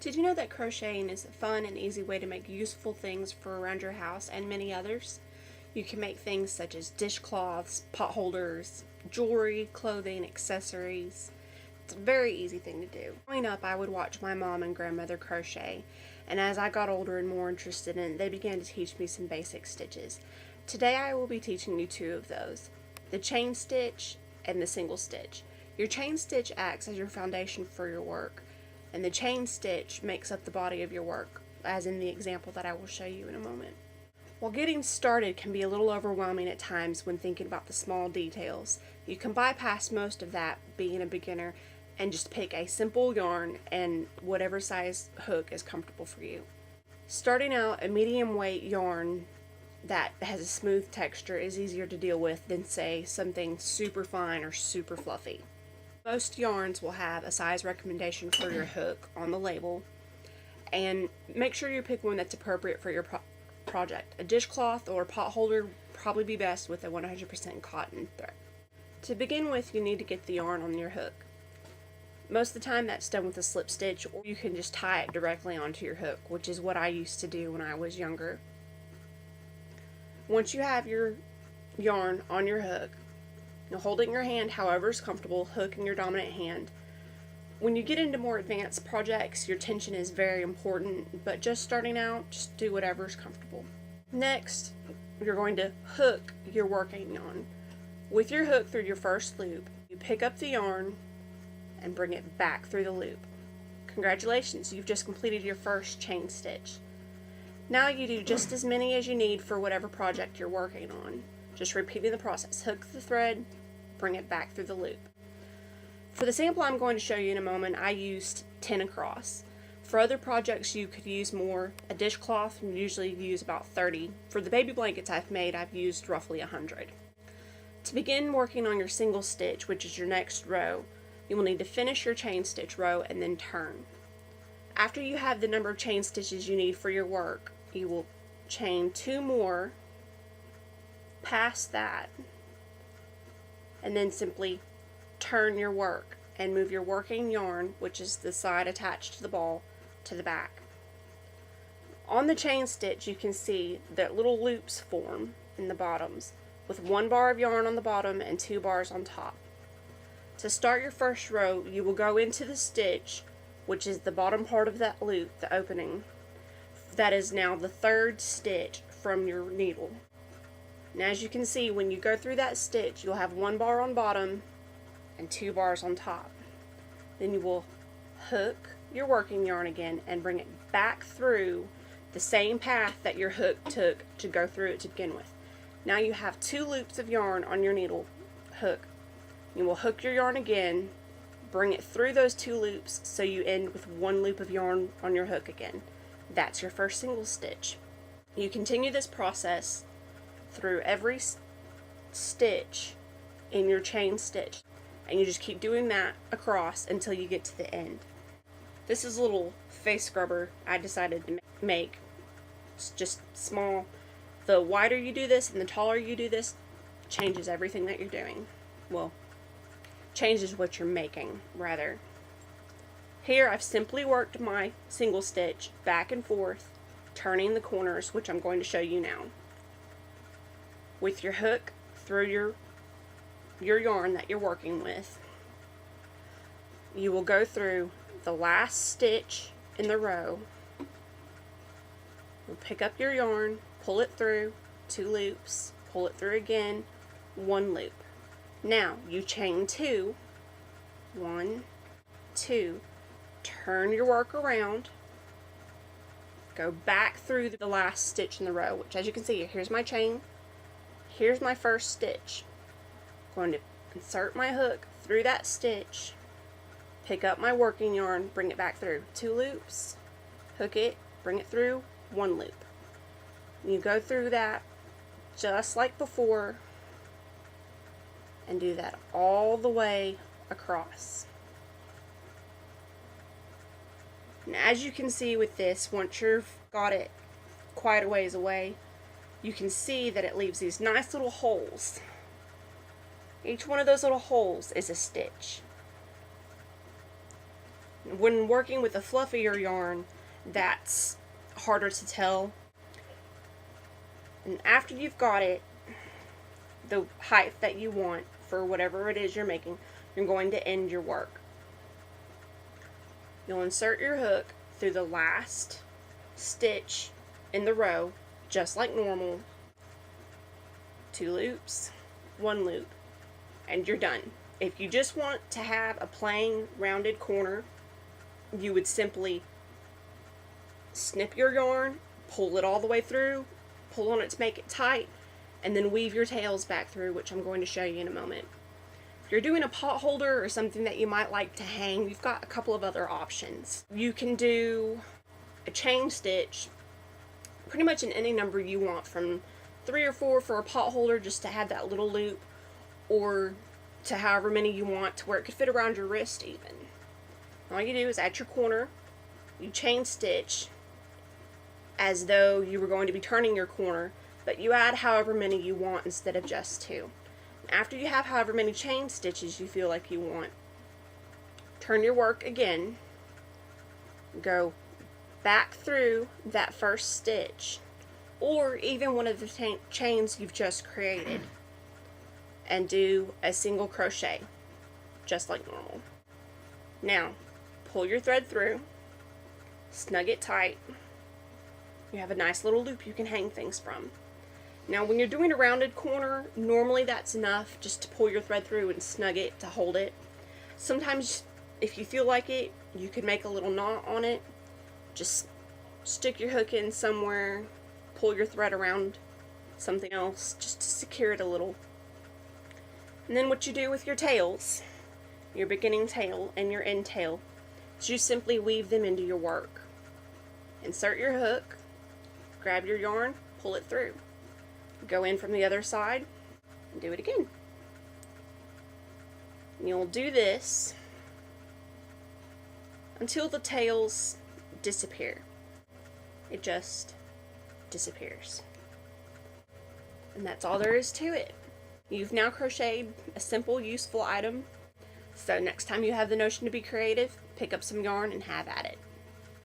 Did you know that crocheting is a fun and easy way to make useful things for around your house and many others? You can make things such as dishcloths, pot holders, jewelry, clothing, accessories. It's a very easy thing to do. Growing up, I would watch my mom and grandmother crochet, and as I got older and more interested in it, they began to teach me some basic stitches. Today I will be teaching you two of those, the chain stitch and the single stitch. Your chain stitch acts as your foundation for your work, and the chain stitch makes up the body of your work, as in the example that I will show you in a moment. While getting started can be a little overwhelming at times when thinking about the small details, you can bypass most of that being a beginner and just pick a simple yarn and whatever size hook is comfortable for you. Starting out, a medium weight yarn that has a smooth texture is easier to deal with than, say, something super fine or super fluffy. Most yarns will have a size recommendation for your hook on the label, and make sure you pick one that's appropriate for your project. A dishcloth or pot holder would probably be best with a 100% cotton thread. To begin with, you need to get the yarn on your hook. Most of the time that's done with a slip stitch, or you can just tie it directly onto your hook, which is what I used to do when I was younger. Once you have your yarn on your hook, you'll hold it in your hand however is comfortable, hook in your dominant hand. When you get into more advanced projects, your tension is very important, but just starting out, just do whatever is comfortable. Next, you're going to hook your working yarn. With your hook through your first loop, you pick up the yarn and bring it back through the loop. Congratulations, you've just completed your first chain stitch. Now you do just as many as you need for whatever project you're working on. Just repeating the process. Hook the thread, bring it back through the loop. For the sample I'm going to show you in a moment, I used 10 across. For other projects you could use more. A dishcloth, you usually use about 30. For the baby blankets I've made, I've used roughly 100. To begin working on your single stitch, which is your next row, you will need to finish your chain stitch row and then turn. After you have the number of chain stitches you need for your work, you will chain 2 more past that, and then simply turn your work and move your working yarn, which is the side attached to the ball, to the back. On the chain stitch you can see that little loops form in the bottoms with 1 bar of yarn on the bottom and 2 bars on top. To start your first row, you will go into the stitch, which is the bottom part of that loop, the opening. That is now the 3rd stitch from your needle. And as you can see, when you go through that stitch, you'll have 1 bar on bottom and 2 bars on top. Then you will hook your working yarn again and bring it back through the same path that your hook took to go through it to begin with. Now you have 2 loops of yarn on your needle hook. You will hook your yarn again, bring it through those 2 loops so you end with 1 loop of yarn on your hook again. That's your first single stitch. You continue this process through every stitch in your chain stitch, and you just keep doing that across until you get to the end. This is a little face scrubber I decided to make. It's just small. The wider you do this and the taller you do this, changes everything that you're doing. Well, changes what you're making, rather. Here I've simply worked my single stitch back and forth, turning the corners, which I'm going to show you now. With your hook through your yarn that you're working with, you will go through the last stitch in the row. You'll pick up your yarn, pull it through 2 loops, pull it through again, 1 loop. Now you chain 2, 1, 2, turn your work around, go back through the last stitch in the row, which, as you can see, here's my chain, here's my first stitch. I'm going to insert my hook through that stitch, pick up my working yarn, bring it back through 2 loops, hook it, bring it through 1 loop. You go through that just like before and do that all the way across. And as you can see with this, once you've got it quite a ways away, you can see that it leaves these nice little holes. Each one of those little holes is a stitch. When working with a fluffier yarn, that's harder to tell. And after you've got it the height that you want for whatever it is you're making, you're going to end your work. You'll insert your hook through the last stitch in the row, just like normal. 2 loops, 1 loop, and you're done. If you just want to have a plain rounded corner, you would simply snip your yarn, pull it all the way through, pull on it to make it tight, and then weave your tails back through, which I'm going to show you in a moment. If you're doing a pot holder or something that you might like to hang, you've got a couple of other options. You can do a chain stitch pretty much in any number you want, from 3 or 4 for a pot holder just to have that little loop, or to however many you want to where it could fit around your wrist even. All you do is at your corner, you chain stitch as though you were going to be turning your corner, but you add however many you want instead of just 2. After you have however many chain stitches you feel like you want, turn your work again, go back through that first stitch, or even one of the chains you've just created, and do a single crochet, just like normal. Now, pull your thread through, snug it tight. You have a nice little loop you can hang things from. Now, when you're doing a rounded corner, normally that's enough just to pull your thread through and snug it to hold it. Sometimes, if you feel like it, you can make a little knot on it. Just stick your hook in somewhere, pull your thread around something else just to secure it a little. And then what you do with your tails, your beginning tail and your end tail, is you simply weave them into your work. Insert your hook, grab your yarn, pull it through. Go in from the other side and do it again. And you'll do this until the tails disappear. It just disappears. And that's all there is to it. You've now crocheted a simple, useful item. So next time you have the notion to be creative, pick up some yarn and have at it.